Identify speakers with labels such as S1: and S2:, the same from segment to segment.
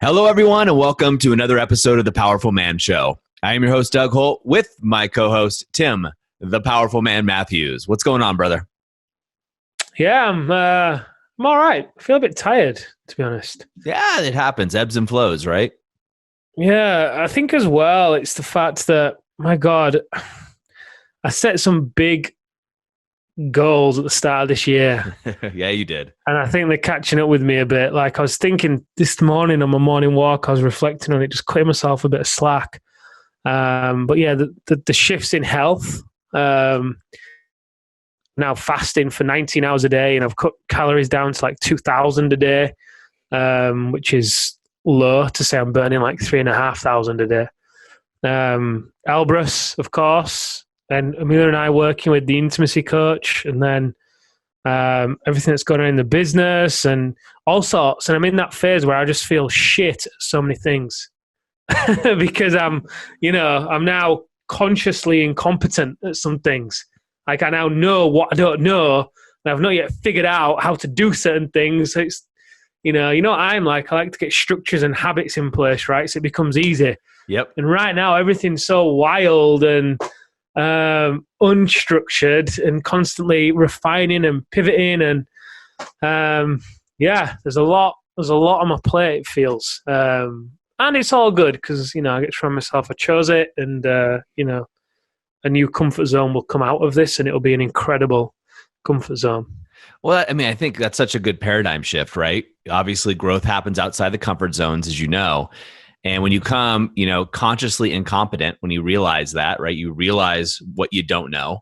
S1: Hello, everyone, and welcome to another episode of The Powerful Man Show. I am your host, Doug Holt, with my co-host, Tim, the Powerful Man Matthews. What's going on, brother?
S2: Yeah, I'm all right. I feel a bit tired, to be honest.
S1: Yeah, it happens. Ebbs and flows, right?
S2: Yeah, I think as well, it's the fact that, my God, I set some big goals at the start of this year.
S1: Yeah, you did.
S2: And I think they're catching up with me a bit. Like I was thinking this morning on my morning walk, I was reflecting on it, just cutting myself a bit of slack. But yeah, the shifts in health, now fasting for 19 hours a day, and I've cut calories down to like 2,000 a day, which is low to say I'm burning like 3,500 a day. Elbrus, of course, and Amelia and I working with the intimacy coach, and then everything that's going on in the business and all sorts. And I'm in that phase where I just feel shit at so many things because I'm now consciously incompetent at some things. Like I now know what I don't know, and I've not yet figured out how to do certain things. So it's, you know what I'm like. I like to get structures and habits in place, right? So it becomes easy.
S1: Yep.
S2: And right now, everything's so wild and unstructured and constantly refining and pivoting. And there's a lot on my plate, it feels. And it's all good because, I get to run myself. I chose it, and, a new comfort zone will come out of this, and it'll be an incredible comfort zone.
S1: Well, I mean, I think that's such a good paradigm shift, right? Obviously, growth happens outside the comfort zones, as you know. And when you come, consciously incompetent, when you realize that, right, you realize what you don't know,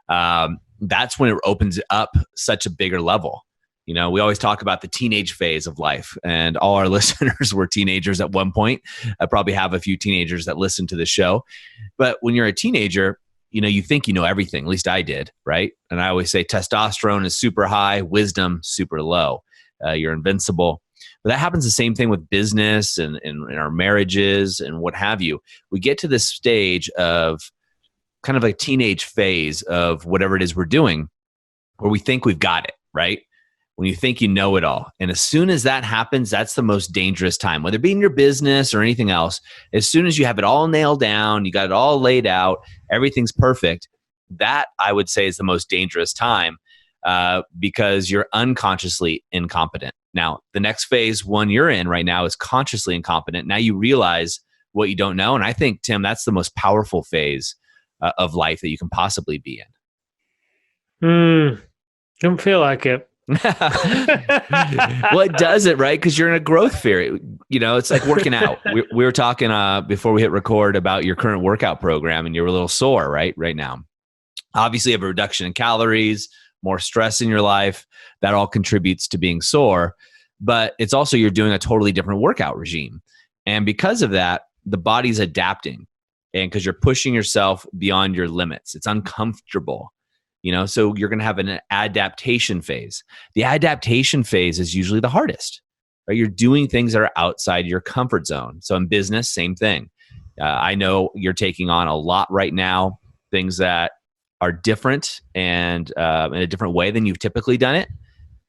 S1: that's when it opens up such a bigger level. We always talk about the teenage phase of life, and all our listeners were teenagers at one point. I probably have a few teenagers that listen to the show. But when you're a teenager, you think you know everything. At least I did, right? And I always say testosterone is super high, wisdom super low. You're invincible. But that happens the same thing with business and in our marriages and what have you. We get to this stage of kind of a teenage phase of whatever it is we're doing where we think we've got it, right? When you think you know it all. And as soon as that happens, that's the most dangerous time, whether it be in your business or anything else. As soon as you have it all nailed down, you got it all laid out, everything's perfect, that I would say is the most dangerous time because you're unconsciously incompetent. Now, the next phase, one you're in right now, is consciously incompetent. Now you realize what you don't know. And I think, Tim, that's the most powerful phase of life that you can possibly be
S2: in. Don't feel like it.
S1: Well, it doesn't, right? Because you're in a growth fear. It's like working out. We were talking before we hit record about your current workout program, and you're a little sore, right now. Obviously, you have a reduction in calories, more stress in your life. That all contributes to being sore. But it's also you're doing a totally different workout regime. And because of that, the body's adapting. And because you're pushing yourself beyond your limits, it's uncomfortable. So you're going to have an adaptation phase. The adaptation phase is usually the hardest, right? You're doing things that are outside your comfort zone. So in business, same thing. I know you're taking on a lot right now, things that are different and in a different way than you've typically done it.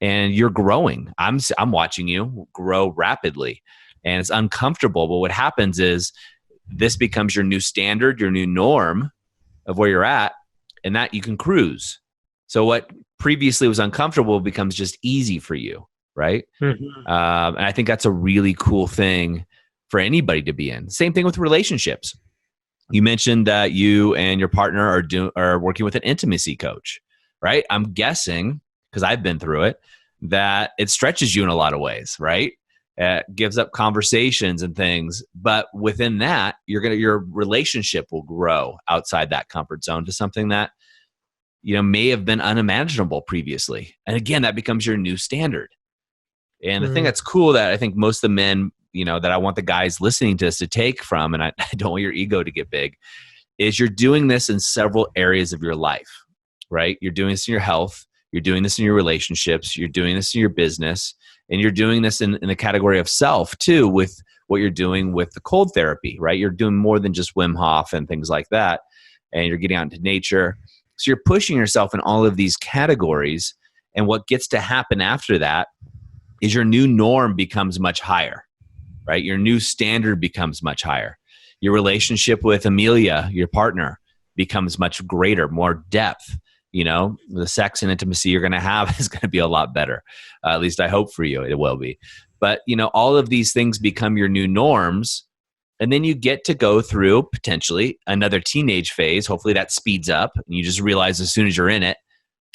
S1: And you're growing. I'm watching you grow rapidly, and it's uncomfortable. But what happens is this becomes your new standard, your new norm of where you're at. And that you can cruise. So what previously was uncomfortable becomes just easy for you, right?
S2: Mm-hmm.
S1: And I think that's a really cool thing for anybody to be in. Same thing with relationships. You mentioned that you and your partner are working with an intimacy coach, right? I'm guessing, because I've been through it, that it stretches you in a lot of ways, right? It gives up conversations and things, but within that, your relationship will grow outside that comfort zone to something that may have been unimaginable previously. And again, that becomes your new standard. And the thing that's cool that I think most of the men, that I want the guys listening to this to take from, and I don't want your ego to get big, is you're doing this in several areas of your life, right? You're doing this in your health, you're doing this in your relationships, you're doing this in your business. And you're doing this in the category of self too, with what you're doing with the cold therapy, right? You're doing more than just Wim Hof and things like that. And you're getting out into nature. So you're pushing yourself in all of these categories. And what gets to happen after that is your new norm becomes much higher. right? Your new standard becomes much higher. Your relationship with Amelia, your partner, becomes much greater, more depth. The sex and intimacy you're going to have is going to be a lot better. At least I hope for you it will be. But, all of these things become your new norms. And then you get to go through potentially another teenage phase. Hopefully that speeds up. And you just realize as soon as you're in it,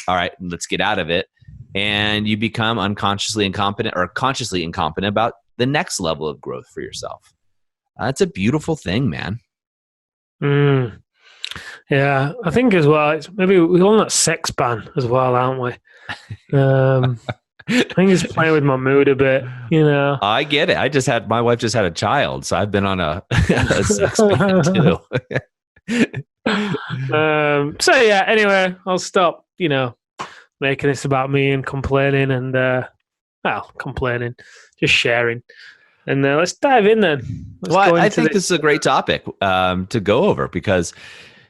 S1: all right, let's get out of it. And you become unconsciously incompetent or consciously incompetent about the next level of growth for yourself. That's a beautiful thing, man.
S2: Yeah, I think as well, it's maybe we're on that sex ban as well, aren't we? I think it's playing with my mood a bit,
S1: I get it. My wife just had a child, so I've been on a sex ban too.
S2: So yeah, anyway, I'll stop, making this about me and complaining and, complaining, just sharing. And let's dive in then.
S1: I think this is a great topic to go over because,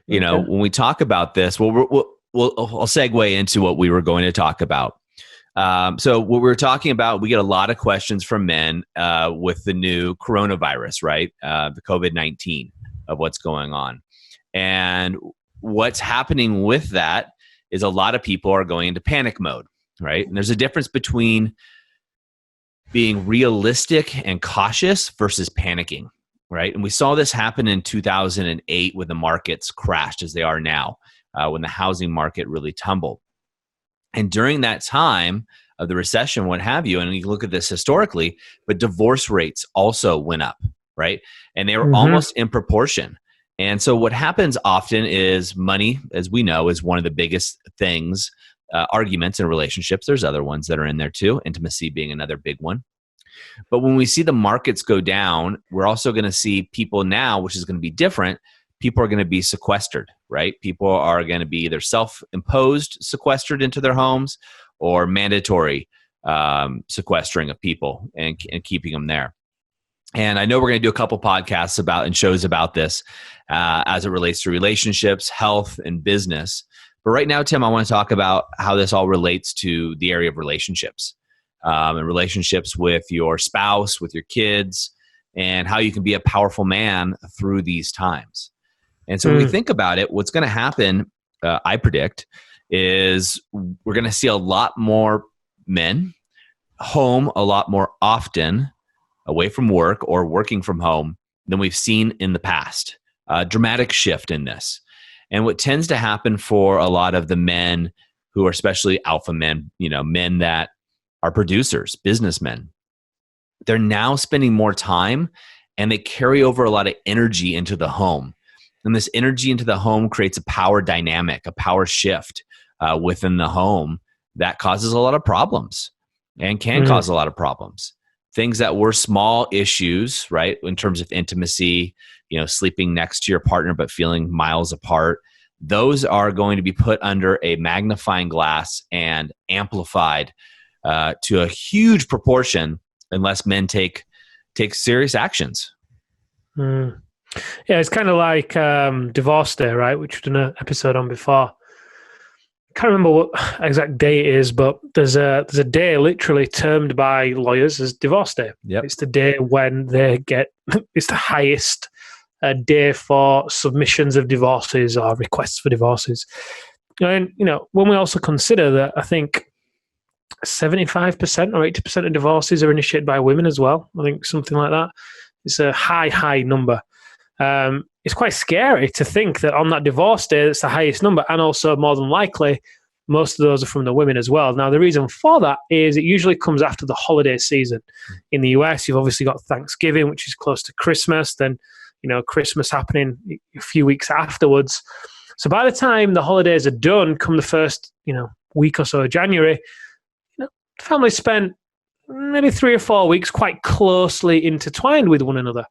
S1: when we talk about this, I'll segue into what we were going to talk about. So what we're talking about, we get a lot of questions from men with the new coronavirus, right? The COVID-19 of what's going on. And what's happening with that is a lot of people are going into panic mode, right? And there's a difference between being realistic and cautious versus panicking, right? And we saw this happen in 2008 when the markets crashed as they are now, when the housing market really tumbled. And during that time of the recession, what have you, and you look at this historically, but divorce rates also went up, right? And they were almost in proportion. And so what happens often is money, as we know, is one of the biggest things, arguments in relationships. There's other ones that are in there too, intimacy being another big one. But when we see the markets go down, we're also going to see people now, which is going to be different. People are going to be sequestered, right? People are going to be either self-imposed sequestered into their homes or mandatory sequestering of people and keeping them there. And I know we're going to do a couple podcasts about and shows about this as it relates to relationships, health, and business. But right now, Tim, I want to talk about how this all relates to the area of relationships and relationships with your spouse, with your kids, and how you can be a powerful man through these times. And so when we think about it, what's going to happen, I predict, is we're going to see a lot more men home a lot more often, away from work or working from home than we've seen in the past. A dramatic shift in this. And what tends to happen for a lot of the men who are especially alpha men, men that are producers, businessmen, they're now spending more time and they carry over a lot of energy into the home. And this energy into the home creates a power dynamic, a power shift within the home that causes a lot of problems and can cause a lot of problems. Things that were small issues, right, in terms of intimacy, sleeping next to your partner but feeling miles apart, those are going to be put under a magnifying glass and amplified to a huge proportion unless men take serious actions.
S2: Yeah, it's kind of like Divorce Day, right, which we've done an episode on before. Can't remember what exact day it is, but there's a day literally termed by lawyers as Divorce Day.
S1: Yep.
S2: It's the day when they get it's the highest day for submissions of divorces or requests for divorces. And when we also consider that, I think 75% or 80% of divorces are initiated by women as well. I think something like that. It's a high number. It's quite scary to think that on that divorce day, it's the highest number, and also more than likely, most of those are from the women as well. Now, the reason for that is it usually comes after the holiday season. In the US, you've obviously got Thanksgiving, which is close to Christmas, then, Christmas happening a few weeks afterwards. So by the time the holidays are done, come the first, week or so of January, families spent maybe 3 or 4 weeks quite closely intertwined with one another.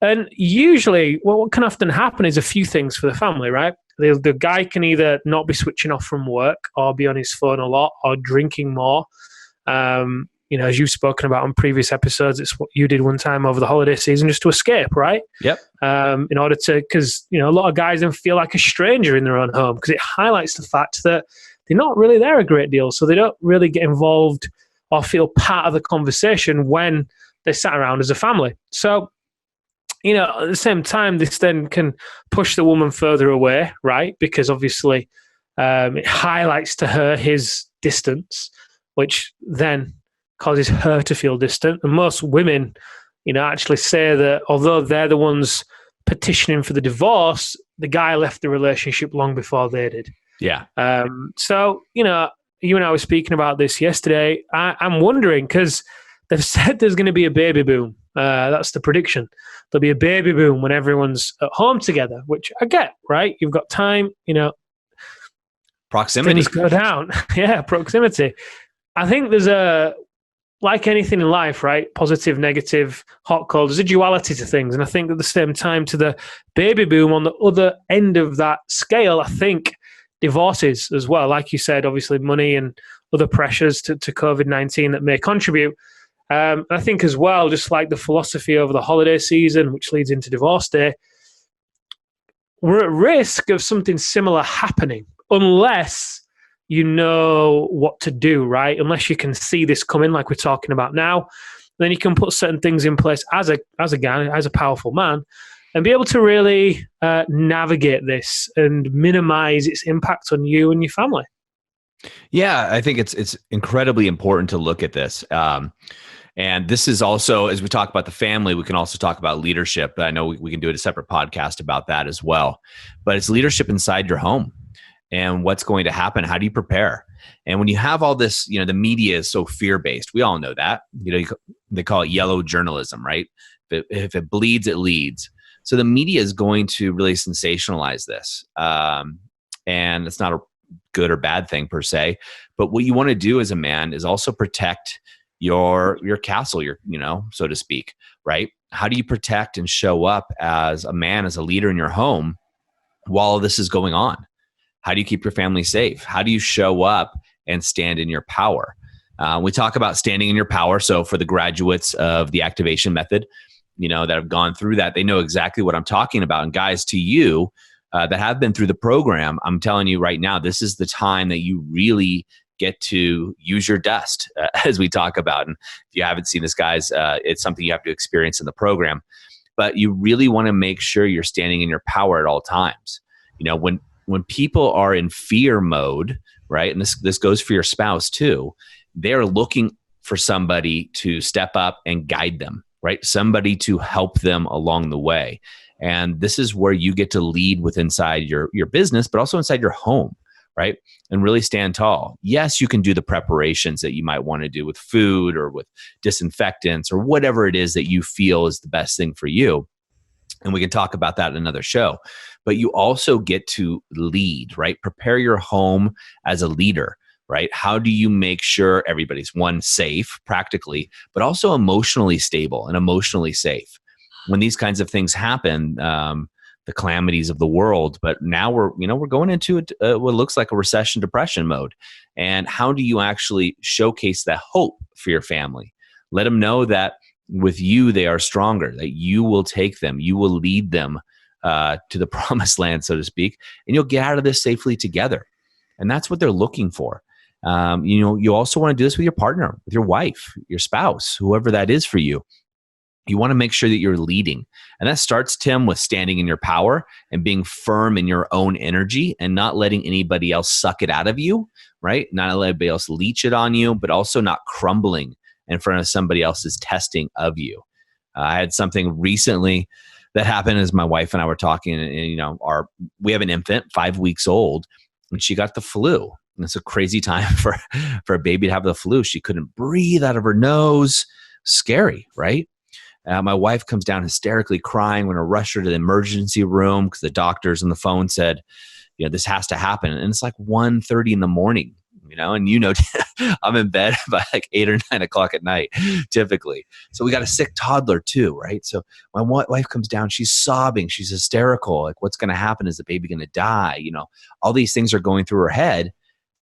S2: And usually what can often happen is a few things for the family, right? The guy can either not be switching off from work or be on his phone a lot or drinking more. As you've spoken about on previous episodes, it's what you did one time over the holiday season just to escape, right?
S1: Yep.
S2: In order to, because, a lot of guys then feel like a stranger in their own home because it highlights the fact that they're not really there a great deal. So they don't really get involved or feel part of the conversation when they sat around as a family. So, at the same time, this then can push the woman further away, right? Because obviously it highlights to her his distance, which then causes her to feel distant. And most women, actually say that although they're the ones petitioning for the divorce, the guy left the relationship long before they did.
S1: Yeah.
S2: So, you and I were speaking about this yesterday. I'm wondering, because they've said there's going to be a baby boom. That's the prediction. There'll be a baby boom when everyone's at home together, which I get, right? You've got time,
S1: proximity.
S2: Things go down. Yeah, proximity. I think there's like anything in life, right? Positive, negative, hot, cold. There's a duality to things. And I think at the same time, to the baby boom on the other end of that scale, I think divorces as well. Like you said, obviously money and other pressures to COVID-19 that may contribute. I think as well, just like the philosophy over the holiday season, which leads into divorce day, we're at risk of something similar happening unless you know what to do, right? Unless you can see this coming, like we're talking about now, then you can put certain things in place as a guy, as a powerful man, and be able to really navigate this and minimize its impact on you and your family.
S1: Yeah, I think it's incredibly important to look at this. And this is also, as we talk about the family, we can also talk about leadership. I know we can do a separate podcast about that as well. But it's leadership inside your home and what's going to happen. How do you prepare? And when you have all this, the media is so fear-based. We all know that. They call it yellow journalism, right? If it bleeds, it leads. So the media is going to really sensationalize this. And it's not a good or bad thing per se. But what you want to do as a man is also protect your castle, so to speak, right? How do you protect and show up as a man, as a leader in your home while this is going on? How do you keep your family safe? How do you show up and stand in your power? We talk about standing in your power. So for the graduates of the activation method, that have gone through that, they know exactly what I'm talking about. And guys, to you that have been through the program, I'm telling you right now, this is the time that you really get to use your dust, as we talk about. And if you haven't seen this, guys, it's something you have to experience in the program. But you really want to make sure you're standing in your power at all times. When people are in fear mode, right, and this goes for your spouse too, they're looking for somebody to step up and guide them, right? Somebody to help them along the way. And this is where you get to lead with inside your business, but also inside your home, right? And really stand tall. Yes, you can do the preparations that you might want to do with food or with disinfectants or whatever it is that you feel is the best thing for you. And we can talk about that in another show. But you also get to lead, right? Prepare your home as a leader, right? How do you make sure everybody's, one, safe practically, but also emotionally stable and emotionally safe? When these kinds of things happen, the calamities of the world, but now we're going into what looks like a recession depression mode. And how do you actually showcase that hope for your family? Let them know that with you, they are stronger, that you will take them, you will lead them to the promised land, so to speak, and you'll get out of this safely together. And that's what they're looking for. You also want to do this with your partner, with your wife, your spouse, whoever that is for you. You want to make sure that you're leading. And that starts, Tim, with standing in your power and being firm in your own energy and not letting anybody else suck it out of you, right? Not letting anybody else leech it on you, but also not crumbling in front of somebody else's testing of you. I had something recently that happened as my wife and I were talking, and we have an infant, 5 weeks old, and she got the flu. And it's a crazy time for a baby to have the flu. She couldn't breathe out of her nose. Scary, right? My wife comes down hysterically crying. We're going to rush her to the emergency room because the doctors on the phone said, this has to happen. And it's like 1:30 in the morning, and I'm in bed by like 8 or 9 o'clock at night, typically. So we got a sick toddler too, right? So my wife comes down, she's sobbing, she's hysterical. Like, what's going to happen? Is the baby going to die? All these things are going through her head.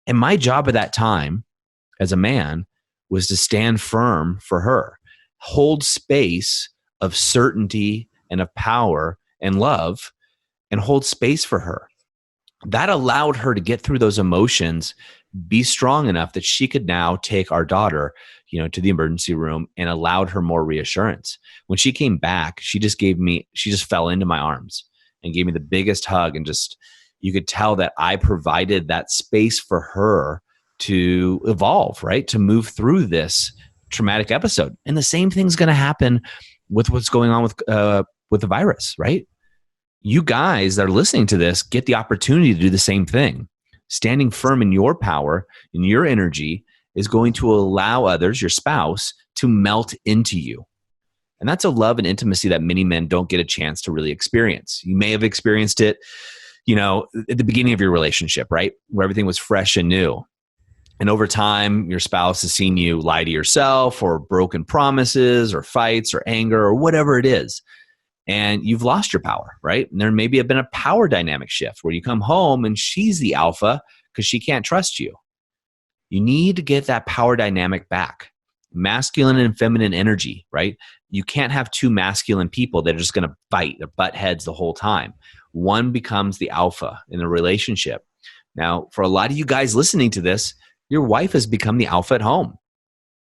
S1: And my job at that time as a man was to stand firm for her. Hold space of certainty and of power and love, and hold space for her. That allowed her to get through those emotions be strong enough that she could now take our daughter, to the emergency room and allowed her more reassurance. When she came back, she just fell into my arms and gave me the biggest hug. And just, you could tell that I provided that space for her to evolve, right? To move through this traumatic episode. And the same thing's going to happen with what's going on with the virus, right? You guys that are listening to this get the opportunity to do the same thing. Standing firm in your power, in your energy, is going to allow others, your spouse, to melt into you. And that's a love and intimacy that many men don't get a chance to really experience. You may have experienced it, at the beginning of your relationship, right? Where everything was fresh and new. And over time, your spouse has seen you lie to yourself, or broken promises, or fights, or anger, or whatever it is. And you've lost your power, right? And there maybe have been a power dynamic shift where you come home and she's the alpha because she can't trust you. You need to get that power dynamic back. Masculine and feminine energy, right? You can't have two masculine people that are just going to fight or butt heads the whole time. One becomes the alpha in the relationship. Now, for a lot of you guys listening to this, your wife has become the alpha at home.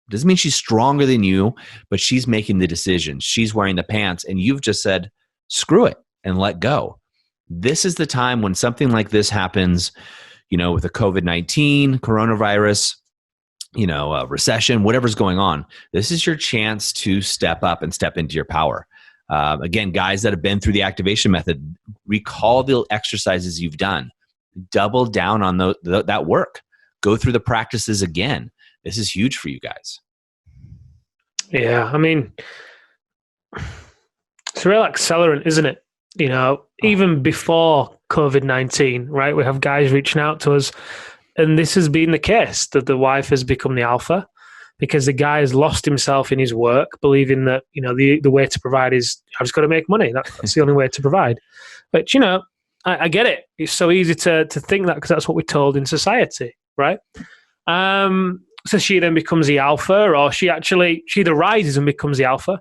S1: Doesn't mean she's stronger than you, but she's making the decisions. She's wearing the pants, and you've just said, screw it and let go. This is the time when something like this happens, with the COVID-19, coronavirus, recession, whatever's going on. This is your chance to step up and step into your power. Again, guys that have been through the activation method, recall the exercises you've done. Double down on that work. Go through the practices again. This is huge for you guys.
S2: Yeah, I mean, it's a real accelerant, isn't it? Even before COVID-19, right? We have guys reaching out to us, and this has been the case, that the wife has become the alpha because the guy has lost himself in his work, believing that, the way to provide is, I've just got to make money. That's the only way to provide. But, I get it. It's so easy to think that because that's what we're told in society, right? So she then becomes the alpha, or she either rises and becomes the alpha,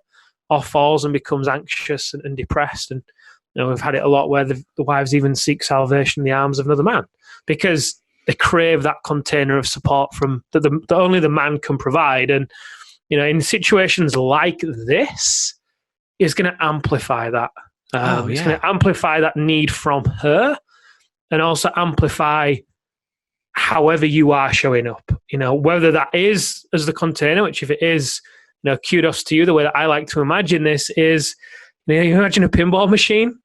S2: or falls and becomes anxious and depressed. And we've had it a lot where the wives even seek salvation in the arms of another man because they crave that container of support from that only the man can provide. And in situations like this, it's going to amplify that. It's going to amplify that need from her, and also amplify however you are showing up, whether that is as the container, which if it is, kudos to you. The way that I like to imagine this is, you imagine a pinball machine,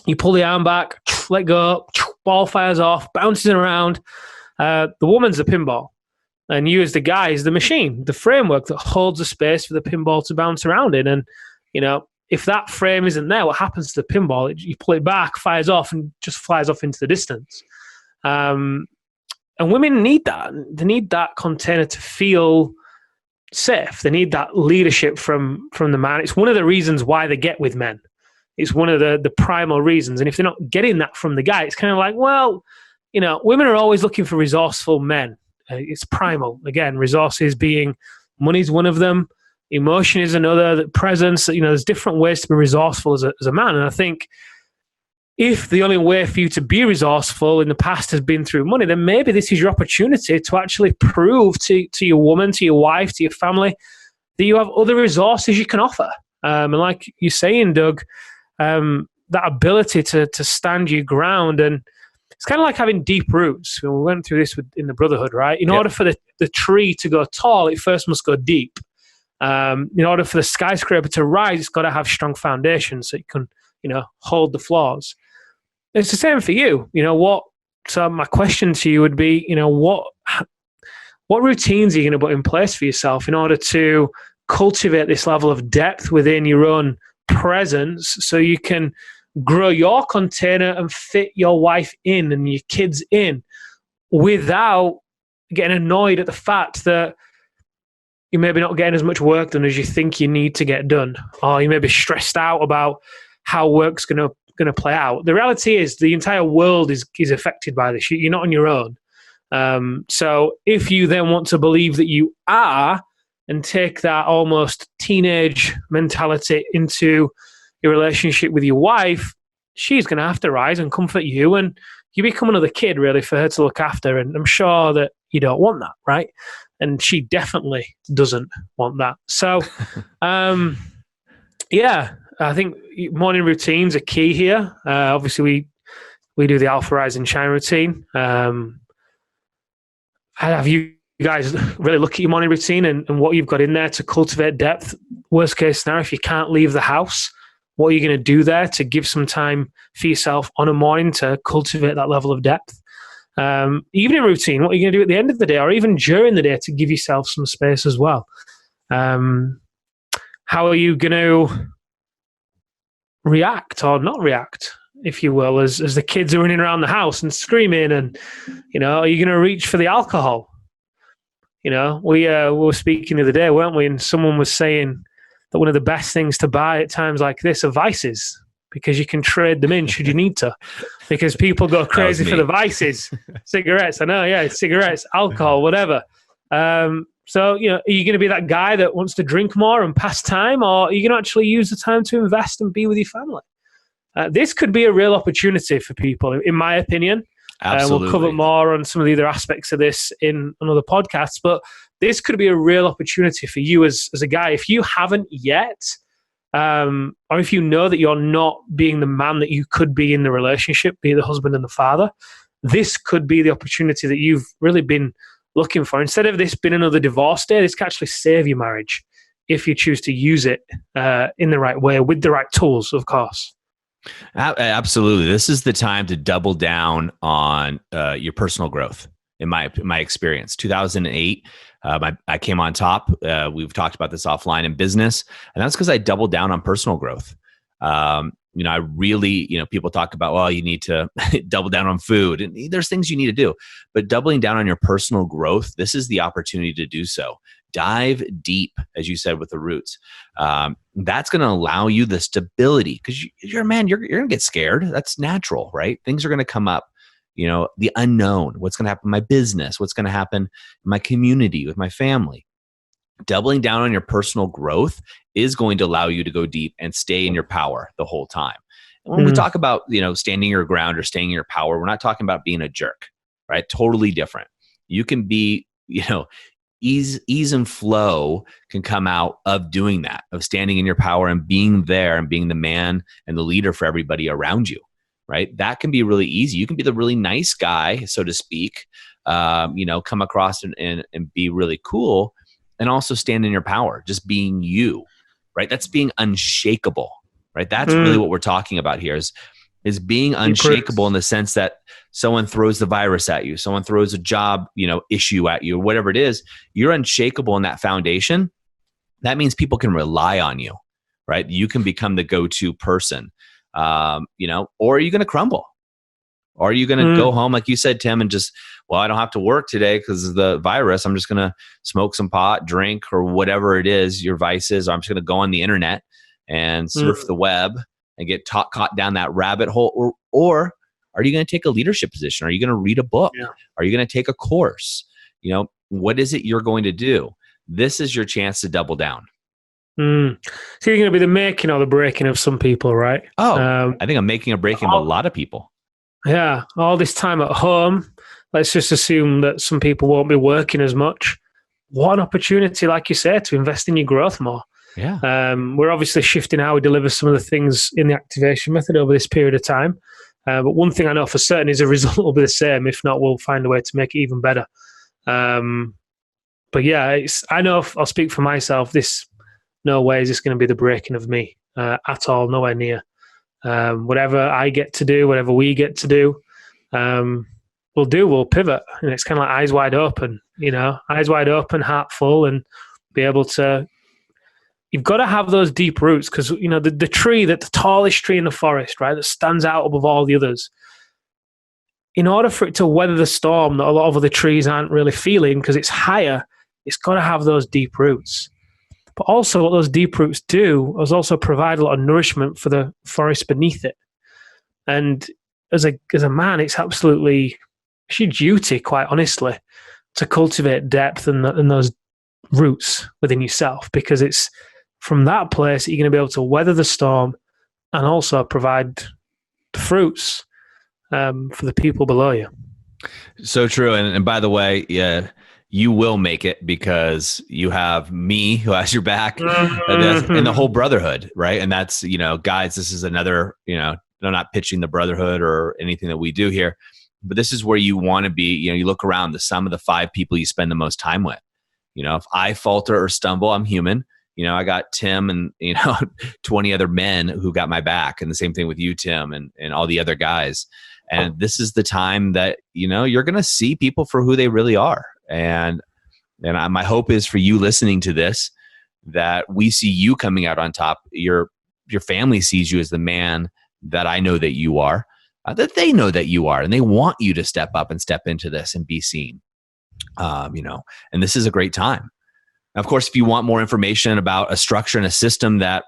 S2: you pull the arm back, let go, ball fires off, bounces around. The woman's the pinball, and you as the guy is the machine, the framework that holds the space for the pinball to bounce around in. And, if that frame isn't there, what happens to the pinball? You pull it back, fires off, and just flies off into the distance. And women need that. They need that container to feel safe. They need that leadership from the man. It's one of the reasons why they get with men. It's one of the primal reasons. And if they're not getting that from the guy, it's kind of like, well, women are always looking for resourceful men. It's primal. Again, resources being money's one of them. Emotion is another. Presence. There's different ways to be resourceful as a man. And I think if the only way for you to be resourceful in the past has been through money, then maybe this is your opportunity to actually prove to your woman, to your wife, to your family, that you have other resources you can offer. And like you're saying, Doug, that ability to stand your ground. And it's kind of like having deep roots. We went through this in the Brotherhood, right? In order for the tree to go tall, it first must go deep. In order for the skyscraper to rise, it's got to have strong foundations so it can, hold the floors. It's the same for you. So my question to you would be, what routines are you going to put in place for yourself in order to cultivate this level of depth within your own presence so you can grow your container and fit your wife in and your kids in without getting annoyed at the fact that you're maybe not getting as much work done as you think you need to get done, or you may be stressed out about how work's going to play out. The reality is the entire world is affected by this. You're not on your own. So if you then want to believe that you are and take that almost teenage mentality into your relationship with your wife, she's going to have to rise and comfort you and you become another kid really for her to look after. And I'm sure that you don't want that, right? And she definitely doesn't want that. So, yeah, I think morning routines are key here. Obviously, we do the Alpha Rising Shine routine. Have you guys really look at your morning routine and what you've got in there to cultivate depth? Worst case scenario, if you can't leave the house, what are you going to do there to give some time for yourself on a morning to cultivate that level of depth? Evening routine, what are you going to do at the end of the day or even during the day to give yourself some space as well? How are you going to react or not react, if you will, as the kids are running around the house and screaming? And, are you going to reach for the alcohol? We were speaking the other day, weren't we? And someone was saying that one of the best things to buy at times like this are vices, because you can trade them in should you need to, because people go crazy for the vices. Cigarettes, I know, yeah, cigarettes, alcohol, whatever. So, are you going to be that guy that wants to drink more and pass time, or are you going to actually use the time to invest and be with your family? This could be a real opportunity for people, in my opinion.
S1: Absolutely.
S2: We'll cover more on some of the other aspects of this in another podcast, but this could be a real opportunity for you as a guy. If you haven't yet, or if you know that you're not being the man that you could be in the relationship, be the husband and the father, this could be the opportunity that you've really been looking for. Instead of this being another divorce day, this can actually save your marriage if you choose to use it in the right way, with the right tools, of course.
S1: Absolutely. This is the time to double down on your personal growth. In my experience, 2008, I came on top. We've talked about this offline in business, and that's because I doubled down on personal growth. I really, people talk about, well, you need to double down on food, and there's things you need to do, but doubling down on your personal growth, this is the opportunity to do so. Dive deep, as you said, with the roots. That's going to allow you the stability, because you're a man, you're going to get scared. That's natural, right? Things are going to come up, the unknown, what's going to happen in my business, what's going to happen in my community, with my family. Doubling down on your personal growth is going to allow you to go deep and stay in your power the whole time. And when we talk about, standing your ground or staying in your power, we're not talking about being a jerk, right? Totally different. You can be, ease and flow can come out of doing that, of standing in your power and being there and being the man and the leader for everybody around you, right? That can be really easy. You can be the really nice guy, so to speak, come across and be really cool, and also stand in your power, just being you, right? That's being unshakable, right? That's really what we're talking about here is being unshakable in the sense that someone throws the virus at you, someone throws a job, issue at you, or whatever it is, you're unshakable in that foundation. That means people can rely on you, right? You can become the go-to person, or are you going to crumble? Or are you going to go home, like you said, Tim, and just, well, I don't have to work today because of the virus. I'm just going to smoke some pot, drink, or whatever it is, your vices. Or I'm just going to go on the internet and surf the web and get caught down that rabbit hole. Or are you going to take a leadership position? Are you going to read a book? Yeah. Are you going to take a course? What is it you're going to do? This is your chance to double down.
S2: So you're going to be the making or the breaking of some people, right?
S1: Oh, I think I'm making or breaking of a lot of people.
S2: Yeah, all this time at home, let's just assume that some people won't be working as much. What an opportunity, like you said, to invest in your growth more.
S1: Yeah.
S2: We're obviously shifting how we deliver some of the things in the activation method over this period of time. But one thing I know for certain is the result will be the same. If not, we'll find a way to make it even better. But yeah, I know I'll speak for myself. No way is this going to be the breaking of me at all, nowhere near. Whatever I get to do, whatever we get to do, we'll pivot. And it's kind of like eyes wide open, heart full, and be able to, you've got to have those deep roots, because, the tree, the tallest tree in the forest, right, that stands out above all the others, in order for it to weather the storm that a lot of other trees aren't really feeling because it's higher, it's got to have those deep roots. But also what those deep roots do is also provide a lot of nourishment for the forest beneath it. And as a man, it's your duty, quite honestly, to cultivate depth and those roots within yourself, because it's from that place that you're going to be able to weather the storm and also provide the fruits for the people below you.
S1: So true. And by the way, yeah, you will make it because you have me who has your back and the whole brotherhood, right? And that's, guys, this is another, I'm not pitching the brotherhood or anything that we do here, but this is where you want to be. You look around, the sum of the 5 people you spend the most time with. If I falter or stumble, I'm human. I got Tim and, 20 other men who got my back, and the same thing with you, Tim, and all the other guys. And this is the time that, you're going to see people for who they really are. And my hope is for you listening to this, that we see you coming out on top. Your family sees you as the man that I know that you are, that they know that you are, and they want you to step up and step into this and be seen. And this is a great time. Now, of course, if you want more information about a structure and a system that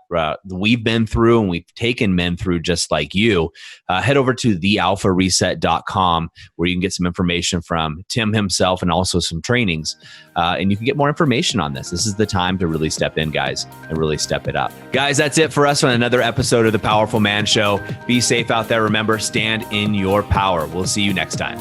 S1: we've been through and we've taken men through just like you, head over to thealphareset.com, where you can get some information from Tim himself and also some trainings. And you can get more information on this. This is the time to really step in, guys, and really step it up. Guys, that's it for us on another episode of The Powerful Man Show. Be safe out there. Remember, stand in your power. We'll see you next time.